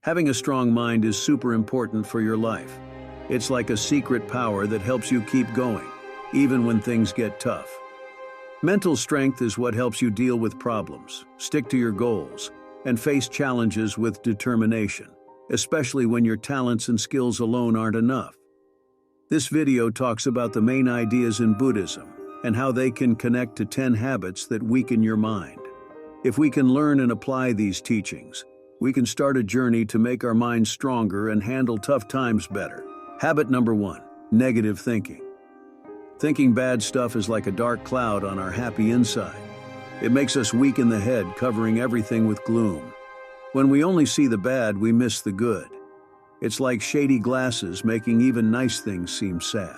Having a strong mind is super important for your life. It's like a secret power that helps you keep going, even when things get tough. Mental strength is what helps you deal with problems, stick to your goals, and face challenges with determination, especially when your talents and skills alone aren't enough. This video talks about the main ideas in Buddhism and how they can connect to 10 habits that weaken your mind. If we can learn and apply these teachings, we can start a journey to make our minds stronger and handle tough times better. Habit number 1, negative thinking. Thinking bad stuff is like a dark cloud on our happy inside. It makes us weak in the head, covering everything with gloom. When we only see the bad, we miss the good. It's like shady glasses, making even nice things seem sad.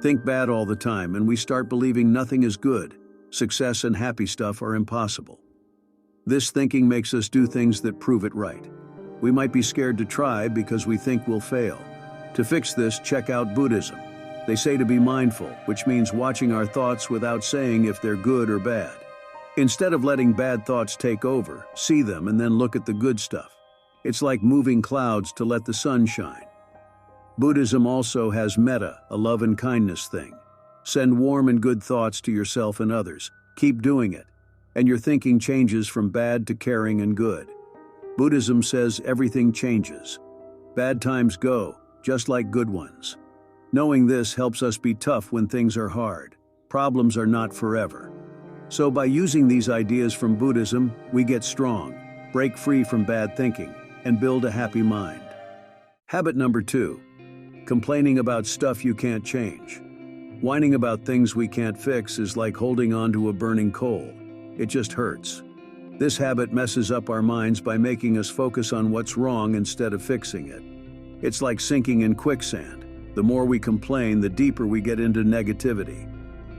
Think bad all the time, and we start believing nothing is good. Success and happy stuff are impossible. This thinking makes us do things that prove it right. We might be scared to try because we think we'll fail. To fix this, check out Buddhism. They say to be mindful, which means watching our thoughts without saying if they're good or bad. Instead of letting bad thoughts take over, see them and then look at the good stuff. It's like moving clouds to let the sun shine. Buddhism also has metta, a love and kindness thing. Send warm and good thoughts to yourself and others. Keep doing it, and your thinking changes from bad to caring and good. Buddhism says everything changes. Bad times go, just like good ones. Knowing this helps us be tough when things are hard. Problems are not forever. So by using these ideas from Buddhism, we get strong, break free from bad thinking, and build a happy mind. Habit number 2, complaining about stuff you can't change. Whining about things we can't fix is like holding on to a burning coal. It just hurts. This habit messes up our minds by making us focus on what's wrong instead of fixing it. It's like sinking in quicksand. The more we complain, the deeper we get into negativity.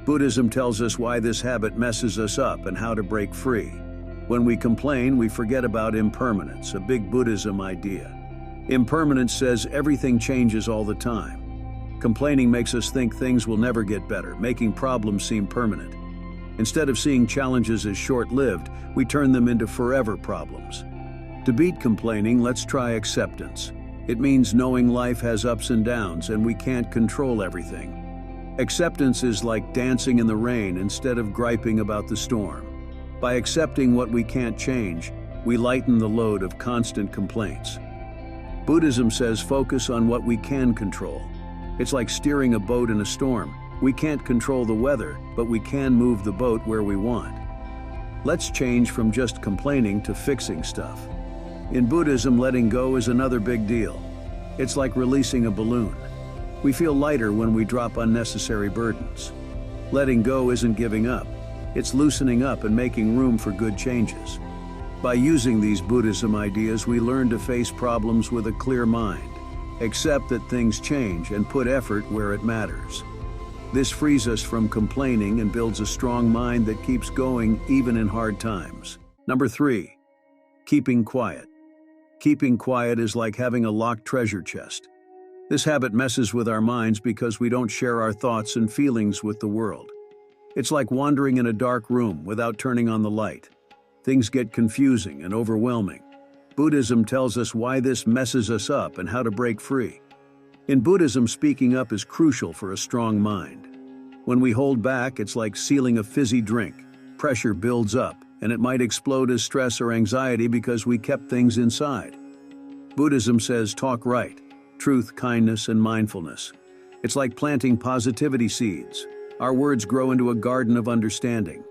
Buddhism tells us why this habit messes us up and how to break free. When we complain, we forget about impermanence, a big Buddhism idea. Impermanence says everything changes all the time. Complaining makes us think things will never get better, making problems seem permanent. Instead of seeing challenges as short-lived, we turn them into forever problems. To beat complaining, let's try acceptance. It means knowing life has ups and downs and we can't control everything. Acceptance is like dancing in the rain instead of griping about the storm. By accepting what we can't change, we lighten the load of constant complaints. Buddhism says focus on what we can control. It's like steering a boat in a storm. We can't control the weather, but we can move the boat where we want. Let's change from just complaining to fixing stuff. In Buddhism, letting go is another big deal. It's like releasing a balloon. We feel lighter when we drop unnecessary burdens. Letting go isn't giving up. It's loosening up and making room for good changes. By using these Buddhism ideas, we learn to face problems with a clear mind, accept that things change, and put effort where it matters. This frees us from complaining and builds a strong mind that keeps going even in hard times. Number 3, keeping quiet. Keeping quiet is like having a locked treasure chest. This habit messes with our minds because we don't share our thoughts and feelings with the world. It's like wandering in a dark room without turning on the light. Things get confusing and overwhelming. Buddhism tells us why this messes us up and how to break free. In Buddhism, speaking up is crucial for a strong mind. When we hold back, it's like sealing a fizzy drink. Pressure builds up, and it might explode as stress or anxiety because we kept things inside. Buddhism says talk right, truth, kindness, and mindfulness. It's like planting positivity seeds. Our words grow into a garden of understanding.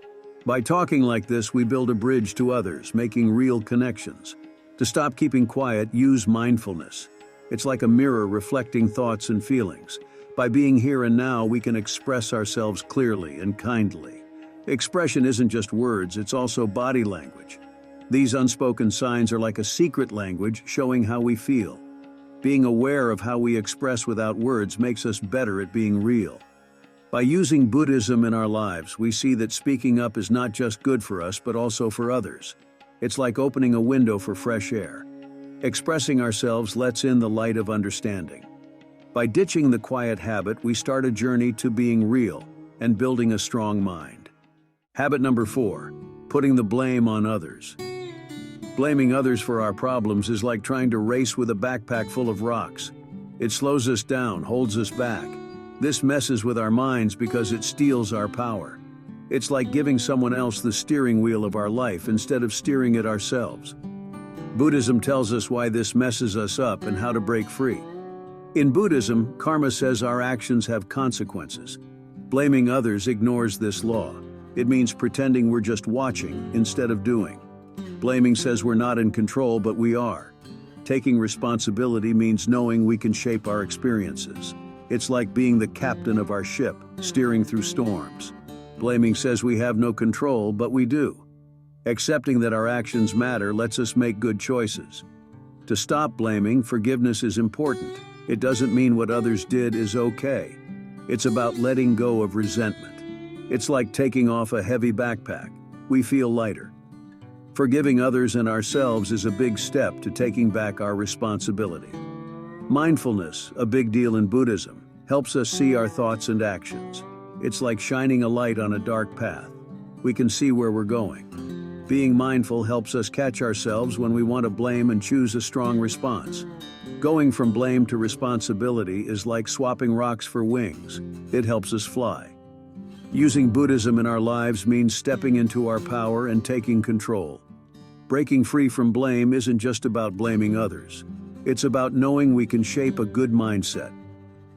By talking like this, we build a bridge to others, making real connections. To stop keeping quiet, use mindfulness. It's like a mirror reflecting thoughts and feelings. By being here and now, we can express ourselves clearly and kindly. Expression isn't just words, it's also body language. These unspoken signs are like a secret language showing how we feel. Being aware of how we express without words makes us better at being real. By using Buddhism in our lives, we see that speaking up is not just good for us, but also for others. It's like opening a window for fresh air. Expressing ourselves lets in the light of understanding. By ditching the quiet habit, we start a journey to being real and building a strong mind. Habit number 4, putting the blame on others. Blaming others for our problems is like trying to race with a backpack full of rocks. It slows us down, holds us back. This messes with our minds because it steals our power. It's like giving someone else the steering wheel of our life instead of steering it ourselves. Buddhism tells us why this messes us up and how to break free. In Buddhism, karma says our actions have consequences. Blaming others ignores this law. It means pretending we're just watching instead of doing. Blaming says we're not in control, but we are. Taking responsibility means knowing we can shape our experiences. It's like being the captain of our ship, steering through storms. Blaming says we have no control, but we do. Accepting that our actions matter lets us make good choices. To stop blaming, forgiveness is important. It doesn't mean what others did is okay. It's about letting go of resentment. It's like taking off a heavy backpack. We feel lighter. Forgiving others and ourselves is a big step to taking back our responsibility. Mindfulness, a big deal in Buddhism, helps us see our thoughts and actions. It's like shining a light on a dark path. We can see where we're going. Being mindful helps us catch ourselves when we want to blame and choose a strong response. Going from blame to responsibility is like swapping rocks for wings. It helps us fly. Using Buddhism in our lives means stepping into our power and taking control. Breaking free from blame isn't just about blaming others. It's about knowing we can shape a good mindset.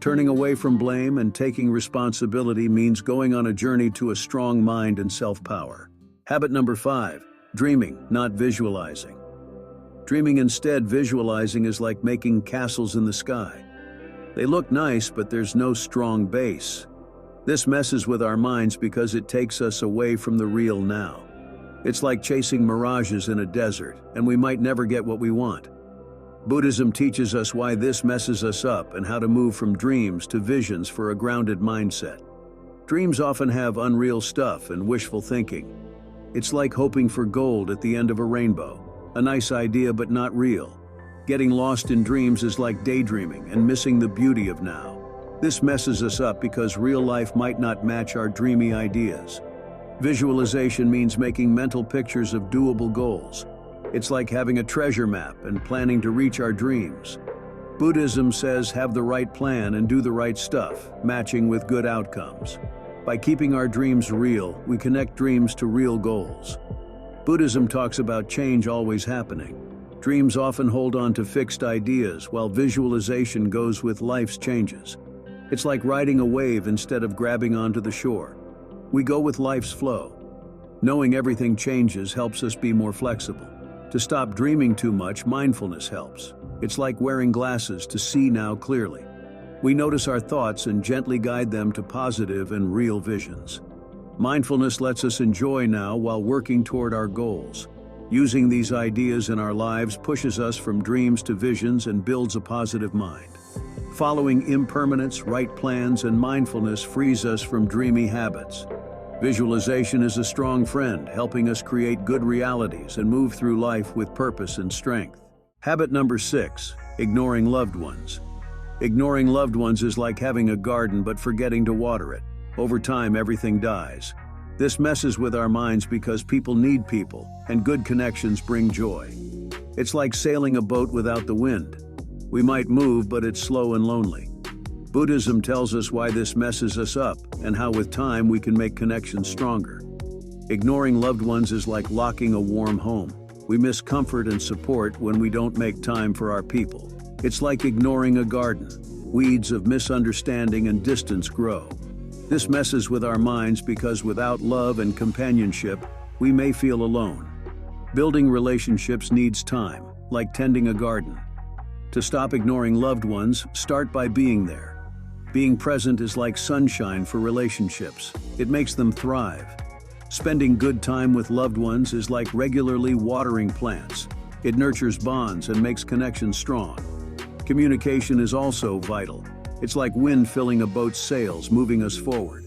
Turning away from blame and taking responsibility means going on a journey to a strong mind and self-power. Habit number 5, dreaming, not visualizing. Dreaming instead visualizing is like making castles in the sky. They look nice, but there's no strong base. This messes with our minds because it takes us away from the real now. It's like chasing mirages in a desert, and we might never get what we want. Buddhism teaches us why this messes us up and how to move from dreams to visions for a grounded mindset. Dreams often have unreal stuff and wishful thinking. It's like hoping for gold at the end of a rainbow. A nice idea, but not real. Getting lost in dreams is like daydreaming and missing the beauty of now. This messes us up because real life might not match our dreamy ideas. Visualization means making mental pictures of doable goals. It's like having a treasure map and planning to reach our dreams. Buddhism says have the right plan and do the right stuff, matching with good outcomes. By keeping our dreams real, we connect dreams to real goals. Buddhism talks about change always happening. Dreams often hold on to fixed ideas, while visualization goes with life's changes. It's like riding a wave instead of grabbing onto the shore. We go with life's flow. Knowing everything changes helps us be more flexible. To stop dreaming too much, mindfulness helps. It's like wearing glasses to see now clearly. We notice our thoughts and gently guide them to positive and real visions. Mindfulness lets us enjoy now while working toward our goals. Using these ideas in our lives pushes us from dreams to visions and builds a positive mind. Following impermanence, right plans, and mindfulness frees us from dreamy habits. Visualization is a strong friend, helping us create good realities and move through life with purpose and strength. Habit number 6, ignoring loved ones. Ignoring loved ones is like having a garden but forgetting to water it. Over time, everything dies. This messes with our minds because people need people, and good connections bring joy. It's like sailing a boat without the wind. We might move, but it's slow and lonely. Buddhism tells us why this messes us up and how with time we can make connections stronger. Ignoring loved ones is like locking a warm home. We miss comfort and support when we don't make time for our people. It's like ignoring a garden. Weeds of misunderstanding and distance grow. This messes with our minds because without love and companionship, we may feel alone. Building relationships needs time, like tending a garden. To stop ignoring loved ones, start by being there. Being present is like sunshine for relationships. It makes them thrive. Spending good time with loved ones is like regularly watering plants. It nurtures bonds and makes connections strong. Communication is also vital. It's like wind filling a boat's sails, moving us forward.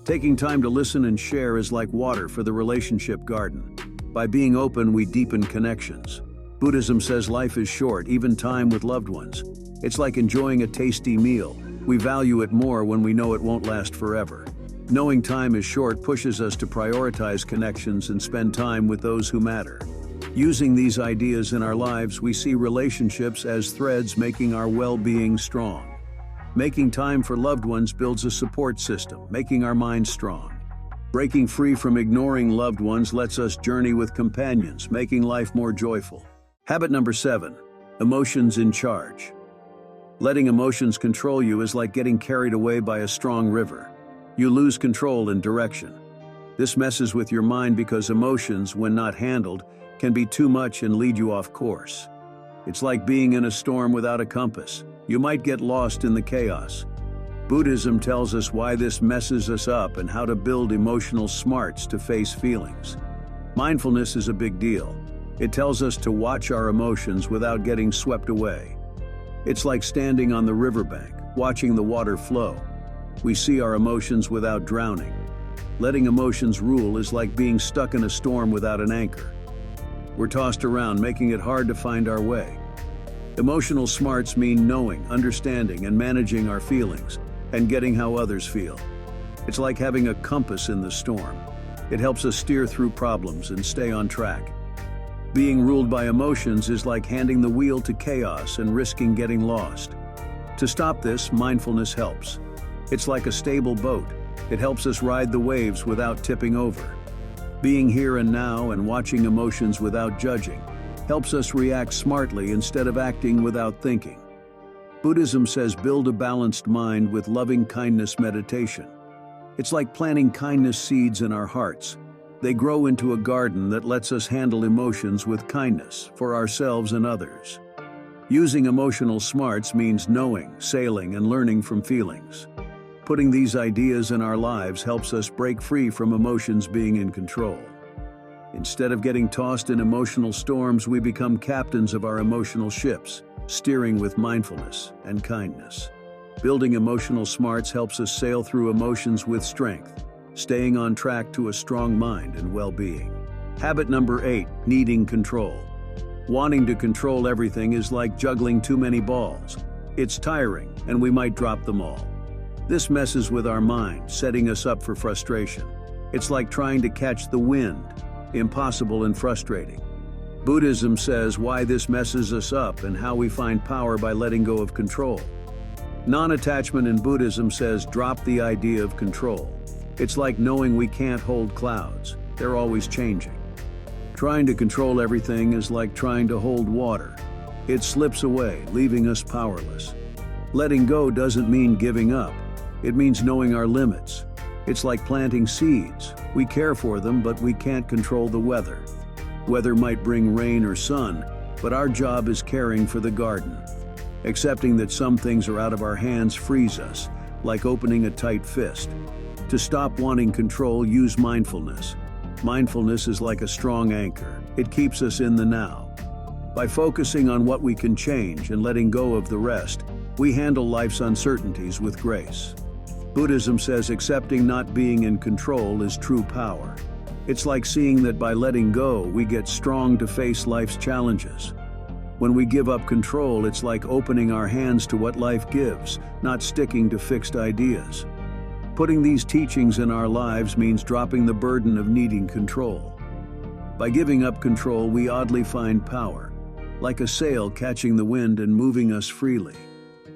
Taking time to listen and share is like water for the relationship garden. By being open, we deepen connections. Buddhism says life is short, even time with loved ones. It's like enjoying a tasty meal. We value it more when we know it won't last forever. Knowing time is short pushes us to prioritize connections and spend time with those who matter. Using these ideas in our lives, we see relationships as threads making our well-being strong. Making time for loved ones builds a support system, making our minds strong. Breaking free from ignoring loved ones lets us journey with companions, making life more joyful. Habit number 7, emotions in charge. Letting emotions control you is like getting carried away by a strong river. You lose control and direction. This messes with your mind because emotions, when not handled, can be too much and lead you off course. It's like being in a storm without a compass. You might get lost in the chaos. Buddhism tells us why this messes us up and how to build emotional smarts to face feelings. Mindfulness is a big deal. It tells us to watch our emotions without getting swept away. It's like standing on the riverbank, watching the water flow. We see our emotions without drowning. Letting emotions rule is like being stuck in a storm without an anchor. We're tossed around, making it hard to find our way. Emotional smarts mean knowing, understanding, and managing our feelings, and getting how others feel. It's like having a compass in the storm. It helps us steer through problems and stay on track. Being ruled by emotions is like handing the wheel to chaos and risking getting lost. To stop this, mindfulness helps. It's like a stable boat. It helps us ride the waves without tipping over. Being here and now and watching emotions without judging helps us react smartly instead of acting without thinking. Buddhism says build a balanced mind with loving kindness meditation. It's like planting kindness seeds in our hearts. They grow into a garden that lets us handle emotions with kindness for ourselves and others. Using emotional smarts means knowing, sailing, and learning from feelings. Putting these ideas in our lives helps us break free from emotions being in control. Instead of getting tossed in emotional storms, we become captains of our emotional ships, steering with mindfulness and kindness. Building emotional smarts helps us sail through emotions with strength, staying on track to a strong mind and well-being. Habit number 8, needing control. Wanting to control everything is like juggling too many balls. It's tiring, and we might drop them all. This messes with our mind, setting us up for frustration. It's like trying to catch the wind, impossible and frustrating. Buddhism says why this messes us up and how we find power by letting go of control. Non-attachment in Buddhism says drop the idea of control. It's like knowing we can't hold clouds. They're always changing. Trying to control everything is like trying to hold water. It slips away, leaving us powerless. Letting go doesn't mean giving up. It means knowing our limits. It's like planting seeds. We care for them, but we can't control the weather. Weather might bring rain or sun, but our job is caring for the garden. Accepting that some things are out of our hands frees us, like opening a tight fist. To stop wanting control, use mindfulness. Mindfulness is like a strong anchor. It keeps us in the now. By focusing on what we can change and letting go of the rest, we handle life's uncertainties with grace. Buddhism says accepting not being in control is true power. It's like seeing that by letting go, we get strong to face life's challenges. When we give up control, it's like opening our hands to what life gives, not sticking to fixed ideas. Putting these teachings in our lives means dropping the burden of needing control. By giving up control, we oddly find power, like a sail catching the wind and moving us freely.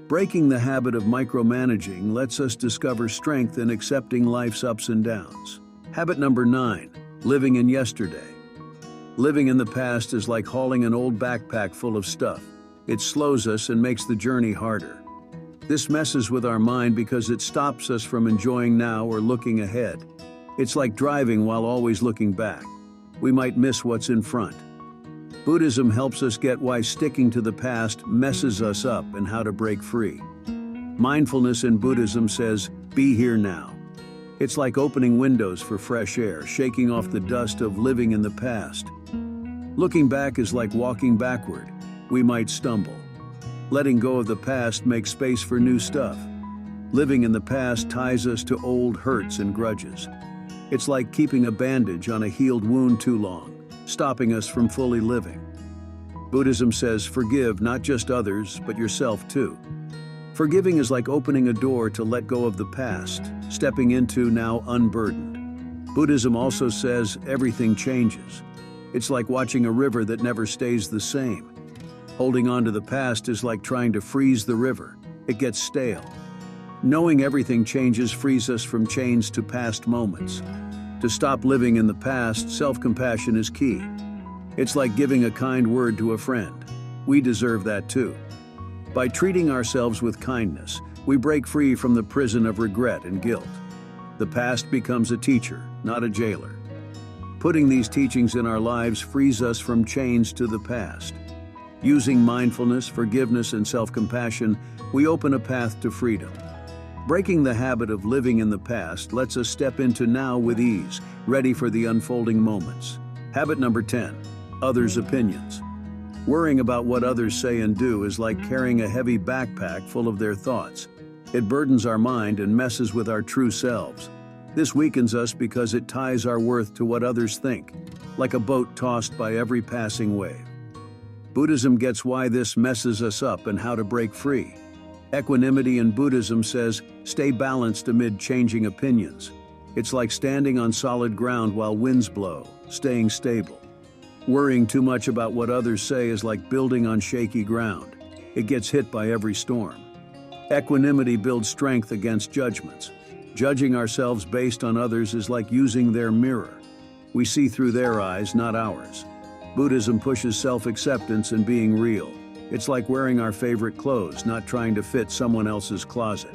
Breaking the habit of micromanaging lets us discover strength in accepting life's ups and downs. Habit number 9, living in yesterday. Living in the past is like hauling an old backpack full of stuff. It slows us and makes the journey harder. This messes with our mind because it stops us from enjoying now or looking ahead. It's like driving while always looking back. We might miss what's in front. Buddhism helps us get why sticking to the past messes us up and how to break free. Mindfulness in Buddhism says, be here now. It's like opening windows for fresh air, shaking off the dust of living in the past. Looking back is like walking backward. We might stumble. Letting go of the past makes space for new stuff. Living in the past ties us to old hurts and grudges. It's like keeping a bandage on a healed wound too long, stopping us from fully living. Buddhism says forgive not just others, but yourself too. Forgiving is like opening a door to let go of the past, stepping into now unburdened. Buddhism also says everything changes. It's like watching a river that never stays the same. Holding on to the past is like trying to freeze the river. It gets stale. Knowing everything changes frees us from chains to past moments. To stop living in the past, self-compassion is key. It's like giving a kind word to a friend. We deserve that too. By treating ourselves with kindness, we break free from the prison of regret and guilt. The past becomes a teacher, not a jailer. Putting these teachings in our lives frees us from chains to the past. Using mindfulness, forgiveness, and self-compassion, we open a path to freedom. Breaking the habit of living in the past lets us step into now with ease, ready for the unfolding moments. Habit number 10, others' opinions. Worrying about what others say and do is like carrying a heavy backpack full of their thoughts. It burdens our mind and messes with our true selves. This weakens us because it ties our worth to what others think, like a boat tossed by every passing wave. Buddhism gets why this messes us up and how to break free. Equanimity in Buddhism says, stay balanced amid changing opinions. It's like standing on solid ground while winds blow, staying stable. Worrying too much about what others say is like building on shaky ground. It gets hit by every storm. Equanimity builds strength against judgments. Judging ourselves based on others is like using their mirror. We see through their eyes, not ours. Buddhism pushes self-acceptance and being real. It's like wearing our favorite clothes, not trying to fit someone else's closet.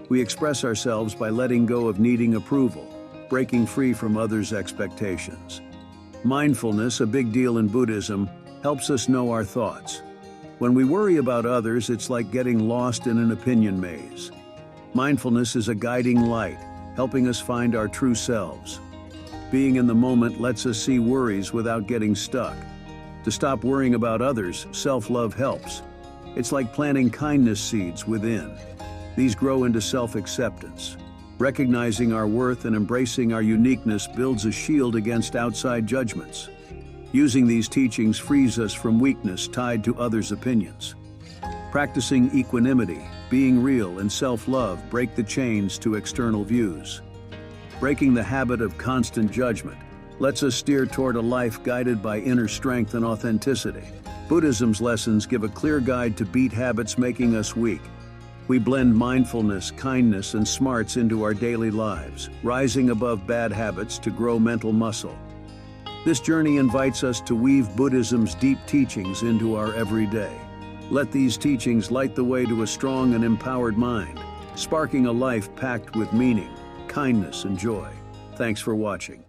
We express ourselves by letting go of needing approval, breaking free from others' expectations. Mindfulness, a big deal in Buddhism, helps us know our thoughts. When we worry about others, it's like getting lost in an opinion maze. Mindfulness is a guiding light, helping us find our true selves. Being in the moment lets us see worries without getting stuck. To stop worrying about others, self-love helps. It's like planting kindness seeds within. These grow into self-acceptance. Recognizing our worth and embracing our uniqueness builds a shield against outside judgments. Using these teachings frees us from weakness tied to others' opinions. Practicing equanimity, being real, and self-love break the chains to external views. Breaking the habit of constant judgment lets us steer toward a life guided by inner strength and authenticity. Buddhism's lessons give a clear guide to beat habits making us weak. We blend mindfulness, kindness, and smarts into our daily lives, rising above bad habits to grow mental muscle. This journey invites us to weave Buddhism's deep teachings into our everyday. Let these teachings light the way to a strong and empowered mind, sparking a life packed with meaning, kindness, and joy. Thanks for watching.